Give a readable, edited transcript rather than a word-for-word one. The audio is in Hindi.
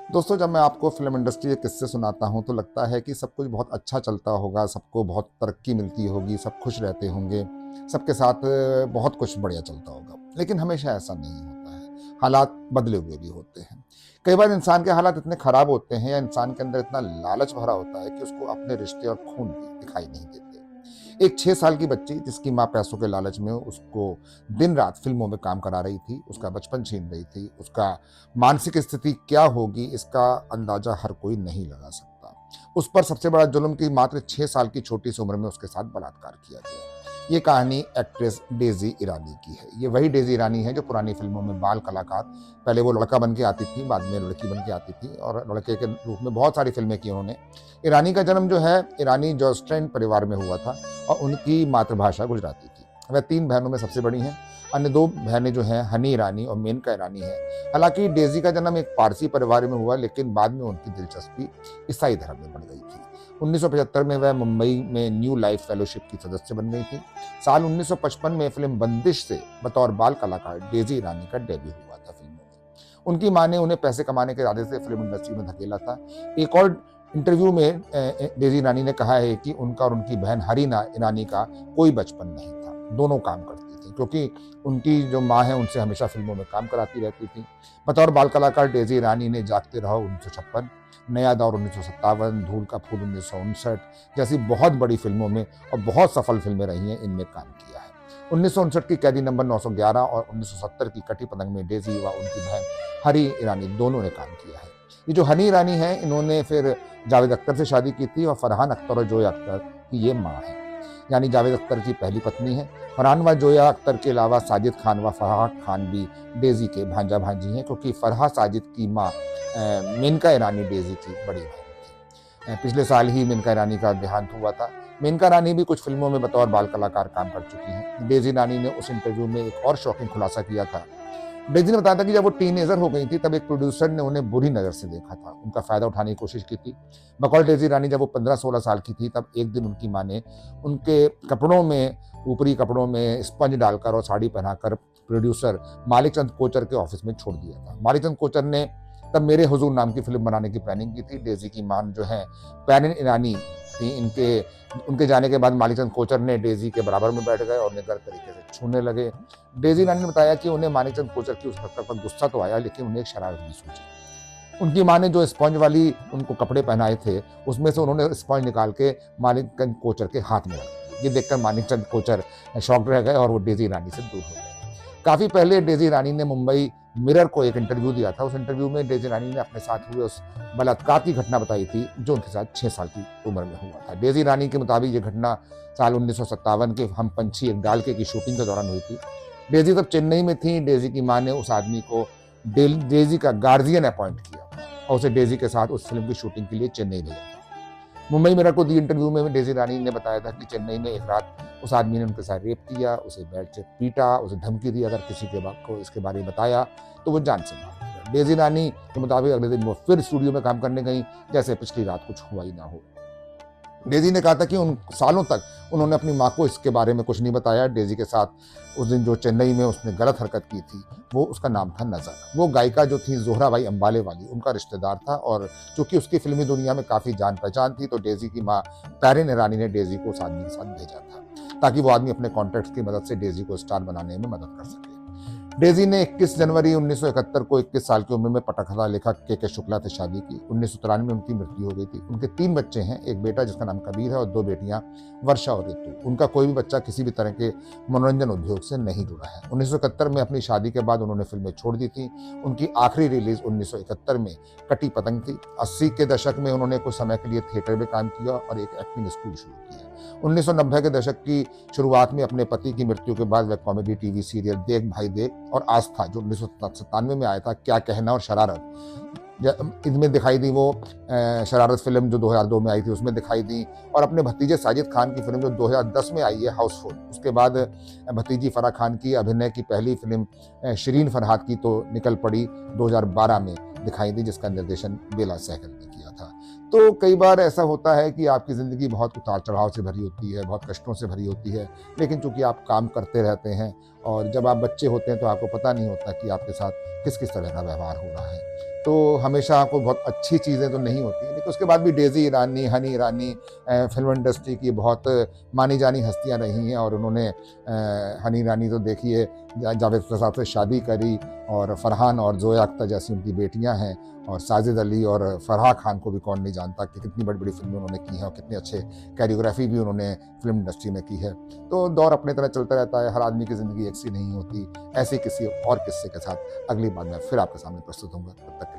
दोस्तों, जब मैं आपको फ़िल्म इंडस्ट्री के किस्से सुनाता हूँ तो लगता है कि सब कुछ बहुत अच्छा चलता होगा, सबको बहुत तरक्की मिलती होगी, सब खुश रहते होंगे, सबके साथ बहुत कुछ बढ़िया चलता होगा। लेकिन हमेशा ऐसा नहीं होता है, हालात बदले हुए भी होते हैं। कई बार इंसान के हालात इतने ख़राब होते हैं या इंसान के अंदर इतना लालच भरा होता है कि उसको अपने रिश्ते और खून भी दिखाई नहीं देते। एक 6 साल की बच्ची जिसकी माँ पैसों के लालच में उसको दिन-रात फ़िल्मों में काम करा रही थी, उसका बचपन छीन रही थी, उसका मानसिक स्थिति क्या होगी इसका अंदाज़ा हर कोई नहीं लगा सकता। उस पर सबसे बड़ा जुल्म कि मात्र 6 साल की छोटी सी उम्र में उसके साथ बलात्कार किया गया। ये कहानी एक्ट्रेस डेज़ी ईरानी की है। ये वही डेज़ी ईरानी है जो पुरानी फ़िल्मों में बाल कलाकार, पहले वो लड़का बन के आती थी, बाद में लड़की बन के आती थी और लड़के के रूप में बहुत सारी फ़िल्में की उन्होंने। ईरानी का जन्म जो है ईरानी जोस्टैन परिवार में हुआ था और उनकी मातृभाषा गुजराती थी। वह 3 बहनों में सबसे बड़ी हैं। अन्य 2 बहनें जो हैं हनी ईरानी और मेनका ईरानी हैं। हालाँकि डेज़ी का जन्म एक पारसी परिवार में हुआ, लेकिन बाद में उनकी दिलचस्पी ईसाई धर्म में बढ़ गई थी। 1975 में वह मुंबई में न्यू लाइफ फेलोशिप की सदस्य बन गई थी। साल 1955 में फ़िल्म बंदिश से बतौर बाल कलाकार डेज़ी ईरानी का डेब्यू हुआ था फ़िल्मों में। उनकी माँ ने उन्हें पैसे कमाने के इरादे से फ़िल्म इंडस्ट्री में धकेला था। एक और इंटरव्यू में डेज़ी ईरानी ने कहा है कि उनका और उनकी बहन हरीना ईरानी का कोई बचपन नहीं था। दोनों काम करती थीं क्योंकि उनकी जो माँ है उनसे हमेशा फ़िल्मों में काम कराती रहती थीं। बतौर बाल कलाकार डेज़ी ईरानी ने जागते रहो 1956, नया दौर 1957, धूल का फूल 1959 जैसी बहुत बड़ी फ़िल्मों में और बहुत सफल फ़िल्में रही हैं, इनमें काम किया है। 1959 की कैदी नंबर 911 और 1970 की कटी पतंग में डेज़ी व उनकी बहन हरी ईरानी दोनों ने काम किया है। ये जो हनी ईरानी हैं, इन्होंने फिर जावेद अख्तर से शादी की थी और फरहान अख्तर और जोया अख्तर की ये माँ है। यानी जावेद अख्तर की पहली पत्नी है। फरहान व जोया अख्तर के अलावा साजिद खान व फराह खान भी डेज़ी के भांजा-भांजी हैं क्योंकि फरहा साजिद की माँ मेनका ईरानी डेज़ी की बड़ी बहन थी। पिछले साल ही मेनका ईरानी का देहांत हुआ था। मेनका ईरानी भी कुछ फ़िल्मों में बतौर बाल कलाकार काम कर चुकी हैं। डेज़ी ईरानी ने उस इंटरव्यू में एक और शॉकिंग खुलासा किया था। डेज़ी ने बताया था कि जब वो टीनेजर हो गई थी तब एक प्रोड्यूसर ने उन्हें बुरी नज़र से देखा था। उनका फ़ायदा उठाने की कोशिश की थी। बकौल डेज़ी ईरानी जब वो 15-16 साल की थी तब एक दिन उनकी माँ ने उनके कपड़ों में ऊपरी कपड़ों में स्पंज डालकर और साड़ी पहनाकर प्रोड्यूसर मालिक चंद कोचर के ऑफिस में छोड़ दिया था। मालिक चंद कोचर ने तब मेरे हुजूर नाम की फ़िल्म बनाने की प्लानिंग की थी। डेज़ी की माँ जो हैं पैरिन ईरानी थी। इनके उनके जाने के बाद मालिक चंद कोचर ने डेज़ी के बराबर में बैठ गए और निडर तरीके से छूने लगे। डेज़ी ईरानी ने बताया कि उन्हें मानिकचंद कोचर की उस हरकत पर गुस्सा तो आया, लेकिन उन्हें एक शरारत भी सूझी। उनकी माँ ने जो स्पंज वाली उनको कपड़े पहनाए थे, उसमें से उन्होंने स्पंज निकाल के मानिकचंद कोचर के हाथ में रख दिया। ये देखकर मानिकचंद कोचर शॉक्ड रह गए और वो डेज़ी ईरानी से दूर हो गए। काफ़ी पहले डेज़ी ईरानी ने मुंबई मिरर को एक इंटरव्यू दिया था। उस इंटरव्यू में डेज़ी ईरानी ने अपने साथ हुए उस बलात्कार की घटना बताई थी, जो उनके साथ 6 साल की उम्र में हुआ था। डेज़ी ईरानी के मुताबिक ये घटना साल 1957 के हम पंछी एक डालके की शूटिंग के दौरान हुई थी। डेज़ी तब चेन्नई में थी। डेज़ी की माँ ने उस आदमी को डेज़ी का गार्जियन अपॉइंट किया और उसे डेज़ी के साथ उस फिल्म की शूटिंग के लिए चेन्नई भेजा था। मुंबई मिरर को दी इंटरव्यू में डेज़ी ईरानी ने बताया था कि चेन्नई में एक रात उस आदमी ने उनके साथ रेप किया, उसे बेल्ट से पीटा, उसे धमकी दी अगर किसी के बाप को इसके बारे में बताया तो वो जान से मार देगा। डेज़ी ईरानी के मुताबिक अगले दिन वो फिर स्टूडियो में काम करने गई, जैसे पिछली रात कुछ हुआ ही ना हो। डेज़ी ने कहा था कि उन सालों तक उन्होंने अपनी माँ को इसके बारे में कुछ नहीं बताया। डेज़ी के साथ उस दिन जो चेन्नई में उसने गलत हरकत की थी, वो उसका नाम था नज़र। वो गायिका जो थी ज़ोहराबाई अंबाले वाली, उनका रिश्तेदार था और चूँकि उसकी फ़िल्मी दुनिया में काफ़ी जान-पहचान थी, तो डेज़ी की माँ पैरिन ईरानी ने डेज़ी को उस आदमी के साथ भेजा था, ताकि वो आदमी अपने कॉन्टैक्ट्स की मदद से डेज़ी को स्टार बनाने में मदद कर सके। डेज़ी ने 21 जनवरी 1971 को 21 साल की उम्र में पटकथा लेखक के शुक्ला से शादी की। 1993 में उनकी मृत्यु हो गई थी। उनके 3 बच्चे हैं, एक बेटा जिसका नाम कबीर है और 2 बेटियां वर्षा और ऋतु। उनका कोई भी बच्चा किसी भी तरह के मनोरंजन उद्योग से नहीं जुड़ा है। 1971 में अपनी शादी के बाद उन्होंने फिल्में छोड़ दी थी। उनकी आखिरी रिलीज 1971 में कटी पतंग थी। 80 के दशक में उन्होंने कुछ समय के लिए थिएटर में काम किया और एक एक्टिंग स्कूल शुरू किया। 1990 के दशक की शुरुआत में अपने पति की मृत्यु के बाद वह कॉमेडी टीवी सीरियल देख भाई देख और आस्था जो 1997 में आया था, क्या कहना और शरारत, इनमें दिखाई दी। वो शरारत फिल्म जो 2002 में आई थी उसमें दिखाई दी और अपने भतीजे साजिद खान की फिल्म जो 2010 में आई है हाउसफुल, उसके बाद भतीजी फराह खान की अभिनय की पहली फिल्म शिरीन फरहाद की तो निकल पड़ी 2012 में दिखाई दी, जिसका निर्देशन बेला सहगल ने किया था। तो कई बार ऐसा होता है कि आपकी ज़िंदगी बहुत उतार चढ़ाव से भरी होती है, बहुत कष्टों से भरी होती है, लेकिन चूंकि आप काम करते रहते हैं और जब आप बच्चे होते हैं तो आपको पता नहीं होता कि आपके साथ किस किस तरह का व्यवहार हो रहा है। तो हमेशा कोई बहुत अच्छी चीज़ें तो नहीं होती, लेकिन उसके बाद भी डेज़ी ईरानी, हनी ईरानी फ़िल्म इंडस्ट्री की बहुत मानी जानी हस्तियाँ रही हैं, और उन्होंने हनी ईरानी तो देखिए जावेद अख्तर साहब से शादी करी, और फरहान और ज़ोया अख्तर जैसी उनकी बेटियां हैं, और साजिद अली और फराह खान को भी कौन नहीं जानता कि कितनी बड़ी बड़ी फिल्में उन्होंने की हैं, और कितने अच्छे कैरियोग्राफी भी उन्होंने फिल्म इंडस्ट्री में की है। तो दौर अपने तरह चलता रहता है, हर आदमी की ज़िंदगी एक सी नहीं होती। ऐसे किसी और किस्से के साथ अगली बार मैं फिर आपके सामने प्रस्तुत होऊंगा। तब तक